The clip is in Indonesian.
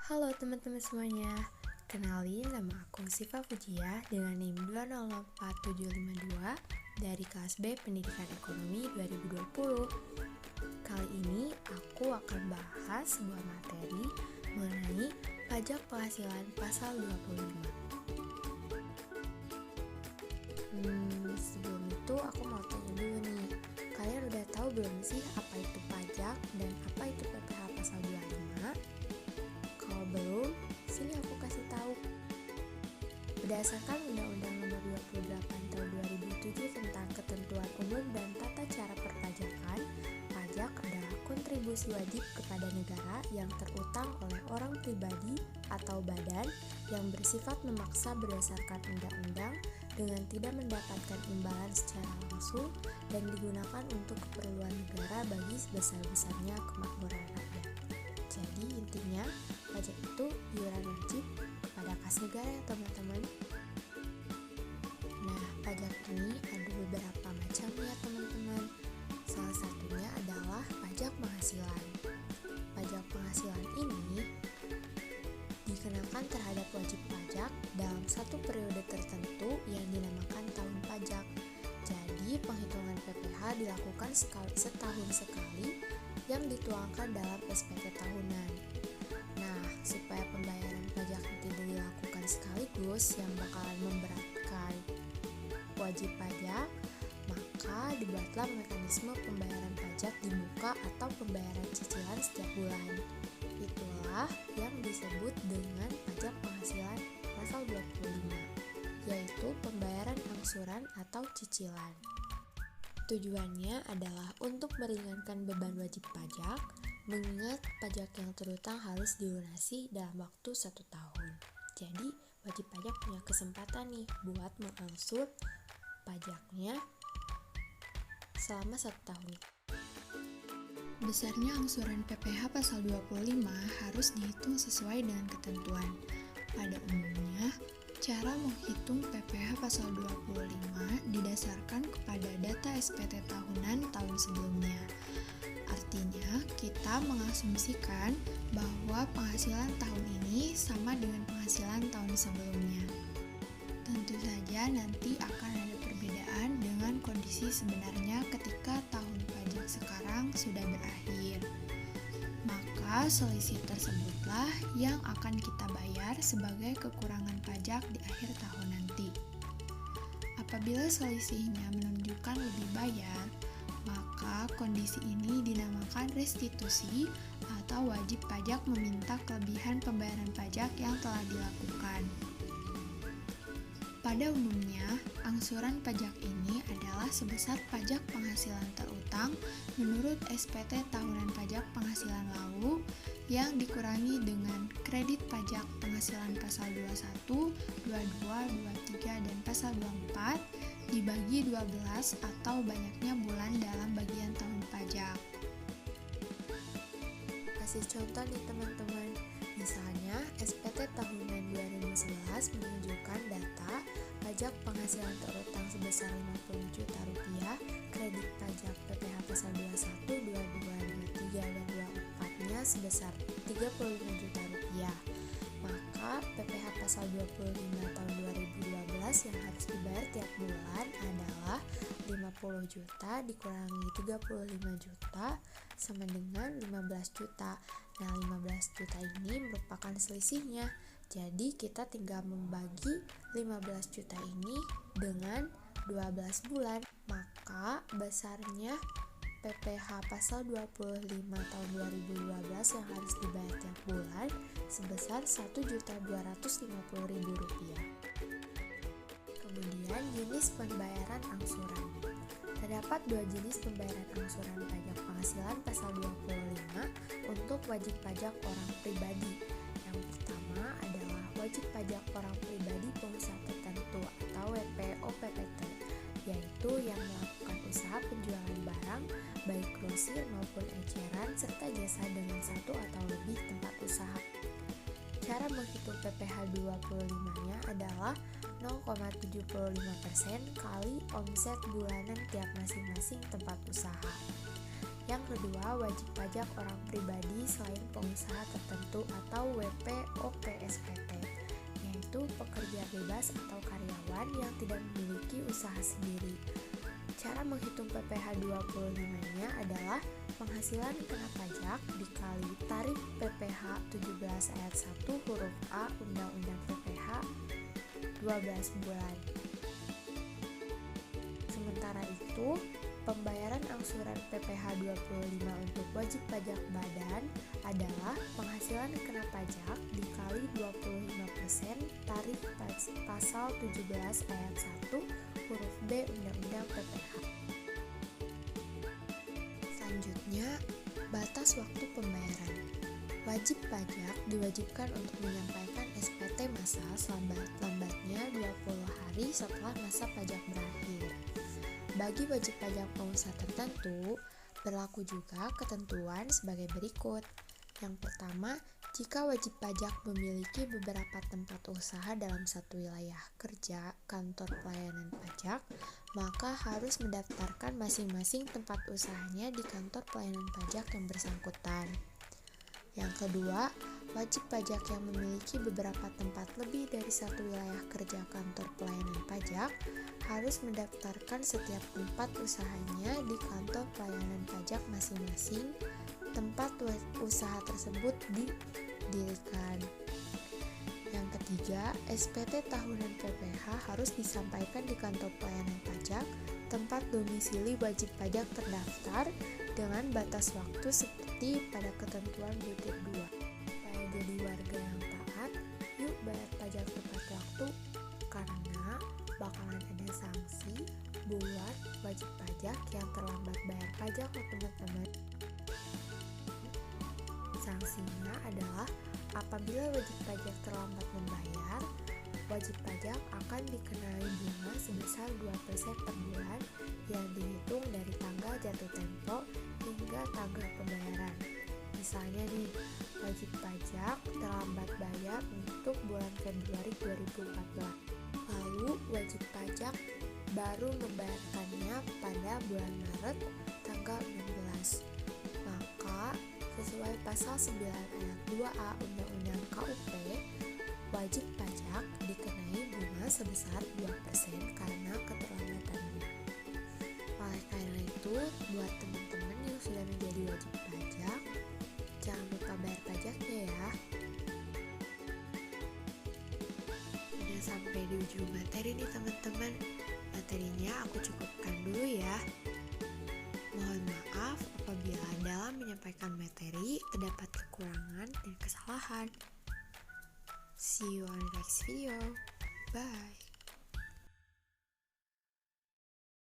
Halo teman-teman semuanya, kenalin nama aku Siva Fujia dengan NIM 2004752 dari kelas B Pendidikan Ekonomi 2020. Kali ini aku akan bahas sebuah materi mengenai pajak penghasilan pasal 25. Sebelum itu aku mau tanya dulu nih, kalian udah tahu belum sih apa itu pajak dan apa itu PPh pasal 25? Kalau belum, sini aku kasih tahu. Berdasarkan Undang-Undang Nomor 28 Tahun 2007 tentang Ketentuan Umum dan Tata Cara Perpajakan, pajak adalah kontribusi wajib kepada negara yang terutang oleh orang pribadi atau badan yang bersifat memaksa berdasarkan undang-undang dengan tidak mendapatkan imbalan secara langsung dan digunakan untuk keperluan negara bagi sebesar-besarnya kemakmuran rakyat. Jadi intinya, pajak itu iuran wajib kepada kas negara ya teman-teman. Nah, pajak ini ada beberapa macam ya teman-teman. Salah satunya adalah pajak penghasilan. Pajak penghasilan ini dikenakan terhadap wajib pajak dalam satu periode tertentu yang dinamakan tahun pajak. Jadi, penghitungan PPh dilakukan setahun sekali yang dituangkan dalam SPT tahunan. Nah, supaya pembayaran pajak tidak dilakukan sekaligus yang bakalan memberatkan wajib pajak, maka dibuatlah mekanisme pembayaran pajak di muka atau pembayaran cicilan setiap bulan. Itulah yang disebut dengan pajak penghasilan pasal 25, yaitu pembayaran angsuran atau cicilan. Tujuannya adalah untuk meringankan beban wajib pajak, mengingat pajak yang terutang harus dilunasi dalam waktu 1 tahun. Jadi, wajib pajak punya kesempatan nih buat mengangsur pajaknya selama 1 tahun. Besarnya angsuran PPh pasal 25 harus dihitung sesuai dengan ketentuan. Pada umumnya, cara menghitung PPh pasal 25 didasarkan kepada data SPT tahunan tahun sebelumnya. Artinya, kita mengasumsikan bahwa penghasilan tahun ini sama dengan penghasilan tahun sebelumnya. Tentu saja nanti akan ada perbedaan dengan kondisi sebenarnya ketika tahun pajak sekarang sudah berakhir. Maka selisih tersebutlah yang akan kita bayar sebagai kekurangan pajak di akhir tahun nanti. Apabila selisihnya menunjukkan lebih bayar, maka kondisi ini dinamakan restitusi atau wajib pajak meminta kelebihan pembayaran pajak yang telah dilakukan. Pada umumnya, angsuran pajak ini adalah sebesar pajak penghasilan terutang menurut SPT tahunan pajak penghasilan lalu yang dikurangi dengan kredit pajak penghasilan pasal 21, 22, 23, dan pasal 24 dibagi 12 atau banyaknya bulan dalam bagian tahun pajak. Kasih contoh nih teman-teman, misalnya SPT tahunan 2011 menunjukkan data pajak penghasilan terutang sebesar 50 juta rupiah, kredit pajak PPh pasal 21, 22, 23, dan 24-nya sebesar 35 juta rupiah. Maka PPh pasal 25 tahun 2012 yang harus dibayar tiap bulan adalah 50 juta dikurangi 35 juta sama dengan 15 juta. Nah, 15 juta ini merupakan selisihnya. Jadi kita tinggal membagi 15 juta ini dengan 12 bulan. Maka besarnya PPh pasal 25 tahun 2012 yang harus dibayar tiap bulan sebesar Rp1.250.000. Kemudian jenis pembayaran angsuran. Terdapat 2 jenis pembayaran angsuran pajak penghasilan pasal 25 untuk wajib pajak orang pribadi. Yang pertama adalah wajib pajak orang pribadi pengusaha tertentu atau WPO-PPT, yaitu yang melakukan usaha penjualan barang, baik grosir maupun eceran, serta jasa dengan satu atau lebih tempat usaha. Cara menghitung PPh 25-nya adalah 0,75% kali omset bulanan tiap masing-masing tempat usaha. Yang kedua, wajib pajak orang pribadi selain pengusaha tertentu atau WPOPSPT, yaitu pekerja bebas atau karyawan yang tidak memiliki usaha sendiri. Cara menghitung PPh 25-nya adalah penghasilan kena pajak dikali tarif PPh 17 ayat 1 huruf A Undang-Undang PPh 12 bulan. Sementara itu, pembayaran angsuran PPh 25 untuk wajib pajak badan adalah penghasilan kena pajak dikali 25% tarif pasal 17 ayat 1 huruf B Undang-Undang PPh. Selanjutnya, batas waktu pembayaran. Wajib pajak diwajibkan untuk menyampaikan SPT masa selambat-lambatnya 20 hari setelah masa pajak berakhir. Bagi wajib pajak pengusaha tertentu, berlaku juga ketentuan sebagai berikut. Yang pertama, jika wajib pajak memiliki beberapa tempat usaha dalam satu wilayah kerja kantor pelayanan pajak, maka harus mendaftarkan masing-masing tempat usahanya di kantor pelayanan pajak yang bersangkutan. Yang kedua, wajib pajak yang memiliki beberapa tempat lebih dari satu wilayah kerja kantor pelayanan pajak harus mendaftarkan setiap tempat usahanya di kantor pelayanan pajak masing-masing tempat usaha tersebut didirikan. Yang ketiga, SPT tahunan PPh harus disampaikan di kantor pelayanan pajak tempat domisili wajib pajak terdaftar dengan batas waktu seperti pada ketentuan butir 2. Supaya jadi warga yang taat, yuk bayar pajak tepat waktu, karena bakalan ada sanksi buat wajib pajak yang terlambat bayar pajak loh teman-teman. Sanksinya adalah apabila wajib pajak terlambat membayar, wajib pajak akan dikenai bunga sebesar 2% per bulan yang dihitung dari tanggal jatuh tempo hingga tanggal pembayaran. Misalnya nih, wajib pajak terlambat bayar untuk bulan Februari 2014. Lalu wajib pajak baru membayarkannya pada bulan Maret tanggal 16. Maka sesuai pasal 9 ayat 2A Undang-Undang KUP, wajib pajak dikenai bunga sebesar 2% karena keterlambatannya. Oleh karena itu, buat teman-teman yang sudah menjadi wajib pajak, jangan lupa bayar pajaknya ya. Udah sampai di ujung materi nih teman-teman. Materinya aku cukupkan dulu ya. Mohon maaf apabila dalam menyampaikan materi terdapat kekurangan dan kesalahan. See you on the next video. Bye.